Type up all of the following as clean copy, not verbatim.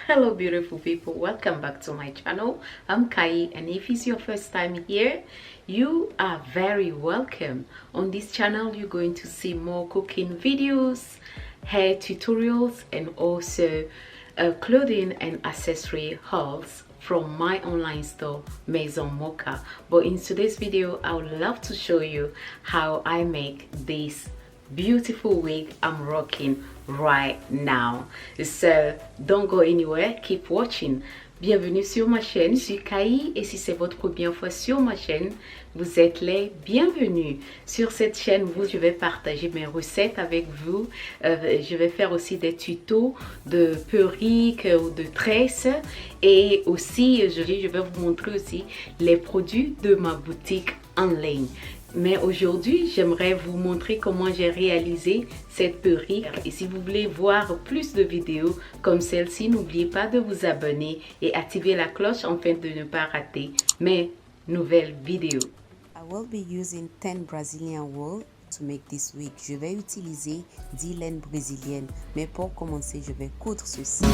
Hello beautiful people, welcome back to my channel. I'm Kayi, and if it's your first time here, you are very welcome. On this channel you're going to see more cooking videos, hair tutorials, and also clothing and accessory hauls from my online store Maison Mocha. But in today's video I would love to show you how I make this beautiful wig I'm rocking right now. So don't go anywhere, keep watching. Bienvenue sur ma chaîne, je suis Kayi, et si c'est votre première fois sur ma chaîne, vous êtes les bienvenus. Sur cette chaîne, je vais partager mes recettes avec vous. Je vais faire aussi des tutos de perruque ou de tresses, et aussi je vais vous montrer aussi les produits de ma boutique en ligne. Mais aujourd'hui, j'aimerais vous montrer comment j'ai réalisé cette perruque. Et si vous voulez voir plus de vidéos comme celle-ci, n'oubliez pas de vous abonner et activer la cloche afin de ne pas rater mes nouvelles vidéos. I will be using 10 Brazilian wool to make this wig. Je vais utiliser 10 laines brésiliennes. Mais pour commencer, je vais coudre ceci.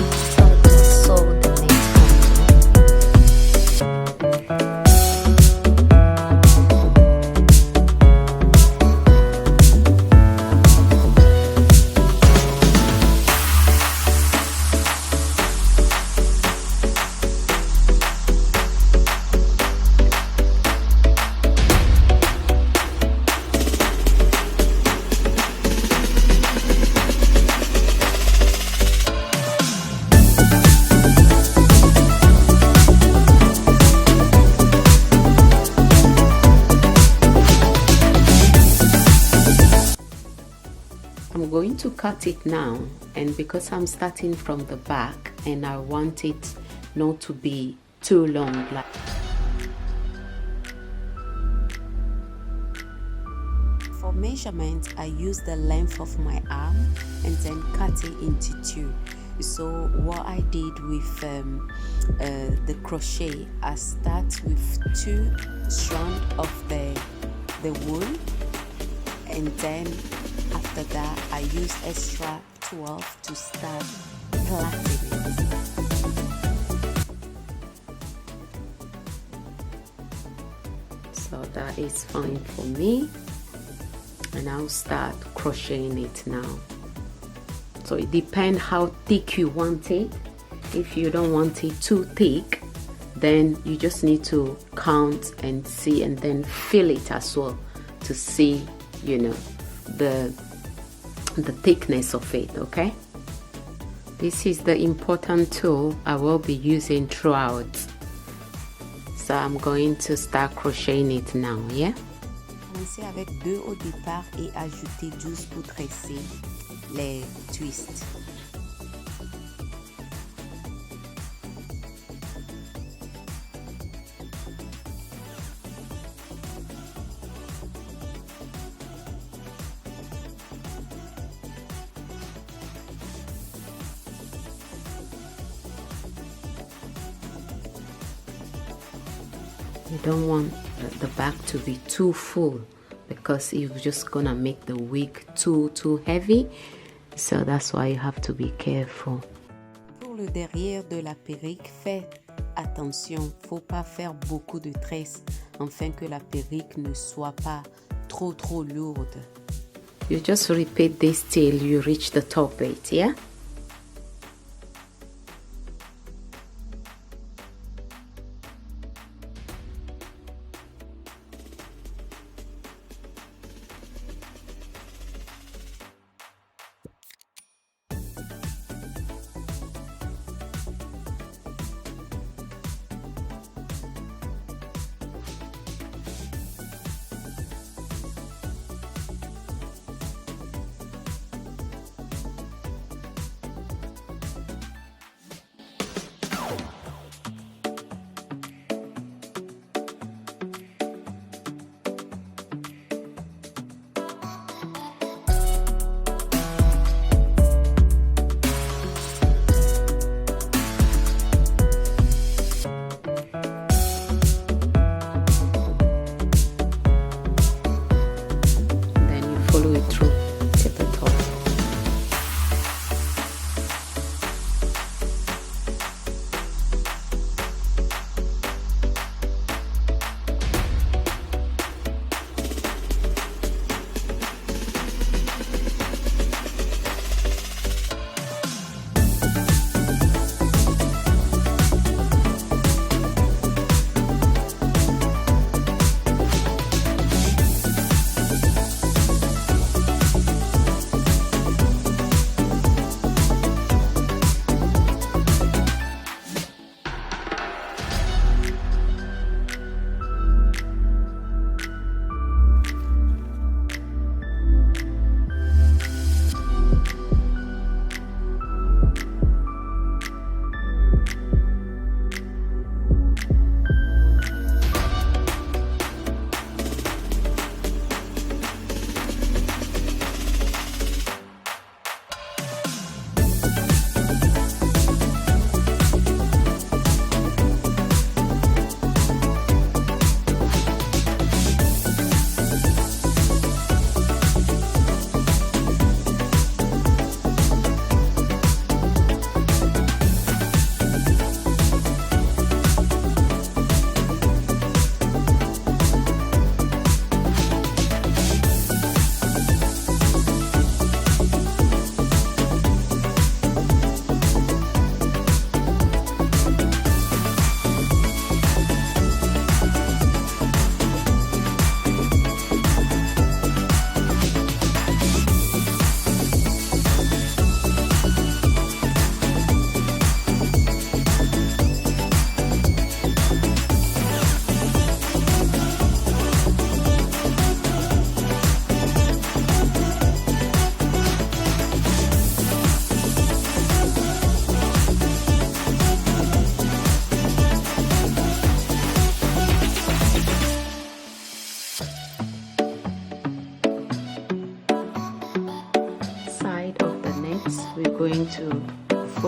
I'm going to cut it now, and because I'm starting from the back and I want it not to be too long, For measurement, I use the length of my arm and then cut it into two. So what I did with the crochet, I start with 2 strands of the wool, and then after that I use extra 12 to start plaiting it. so that is fine for me, and I'll start crocheting it now. So it depends how thick you want it. If you don't want it too thick, then you just need to count and see, and then feel it as well to see, you know, the thickness of it. Okay, this is the important tool I will be using throughout, so I'm going to start crocheting it now. Yeah, Commencez avec 2 au départ et ajouter 12 pour tresser les twists. you don't want the back to be too full, because it's just gonna make the wig too heavy, so that's why you have to be careful. Pour le derrière de la perruque, faites attention, faut pas faire beaucoup de tresses afin que la perruque ne soit pas trop lourde. You just repeat this till you reach the top bit. Yeah,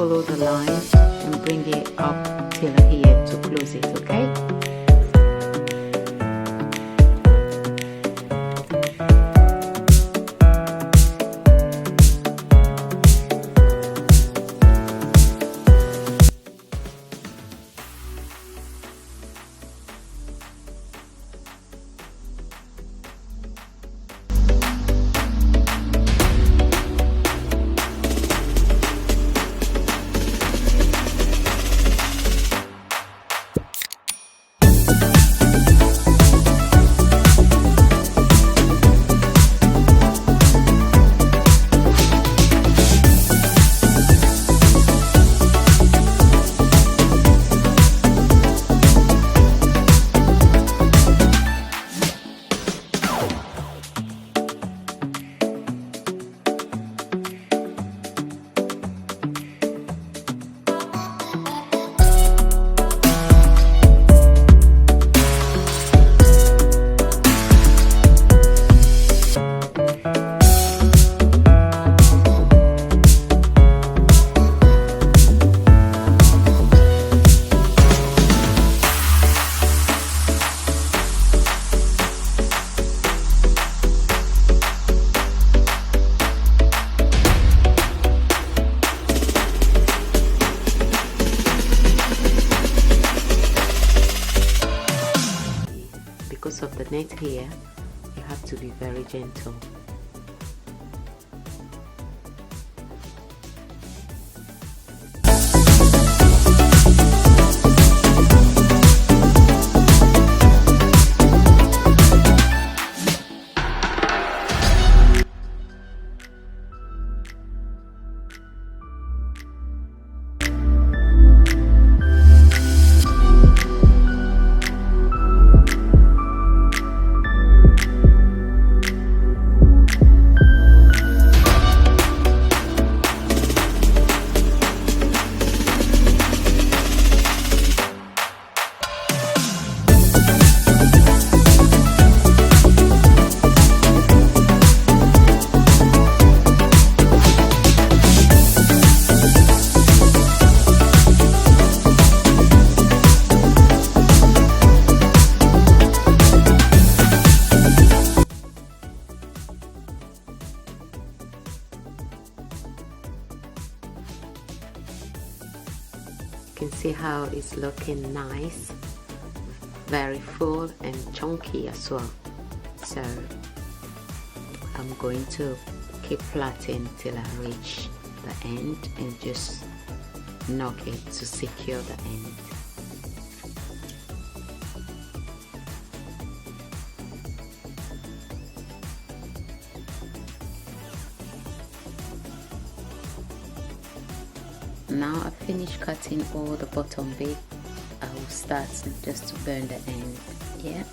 follow the line and bring it up till here to close it, okay? Because of the net here, you have to be very gentle. You can see how it's looking nice, very full and chunky as well. So I'm going to keep plaiting till I reach the end and just knock it to secure the end. Now I finished cutting all the bottom bit, I will start just to burn the end. Yeah.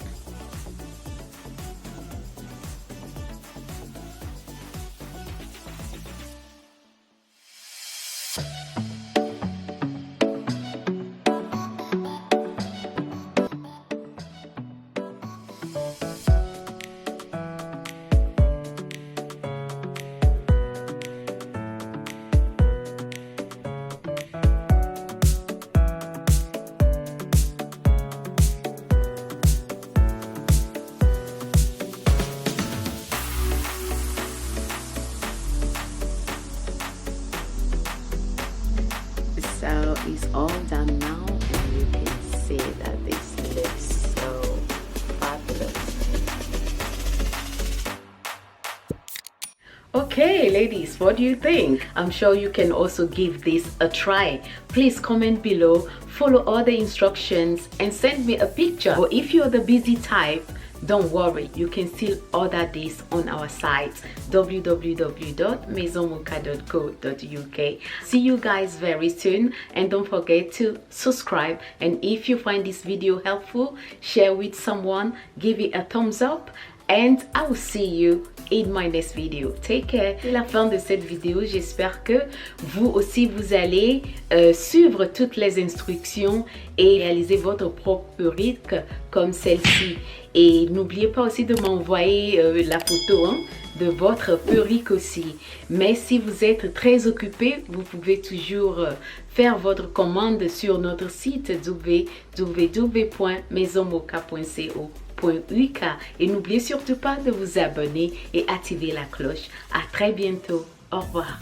So it's all done now, and you can see that this looks so fabulous. Okay ladies, what do you think? I'm sure you can also give this a try. Please comment below, follow all the instructions and send me a picture. Or if you're the busy type, don't worry, you can still order this on our site www.maisonmocha.co.uk. See you guys very soon, and don't forget to subscribe, and if you find this video helpful, share with someone, give it a thumbs up, and I will see you in my next video. Take care. C'est la fin de cette vidéo. J'espère que vous aussi vous allez suivre toutes les instructions et réaliser votre propre perruque comme celle-ci. Et n'oubliez pas aussi de m'envoyer la photo de votre perruque aussi. Mais si vous êtes très occupé, vous pouvez toujours faire votre commande sur notre site www.maisonmoka.co.uk et n'oubliez surtout pas de vous abonner et activer la cloche. À très bientôt. Au revoir.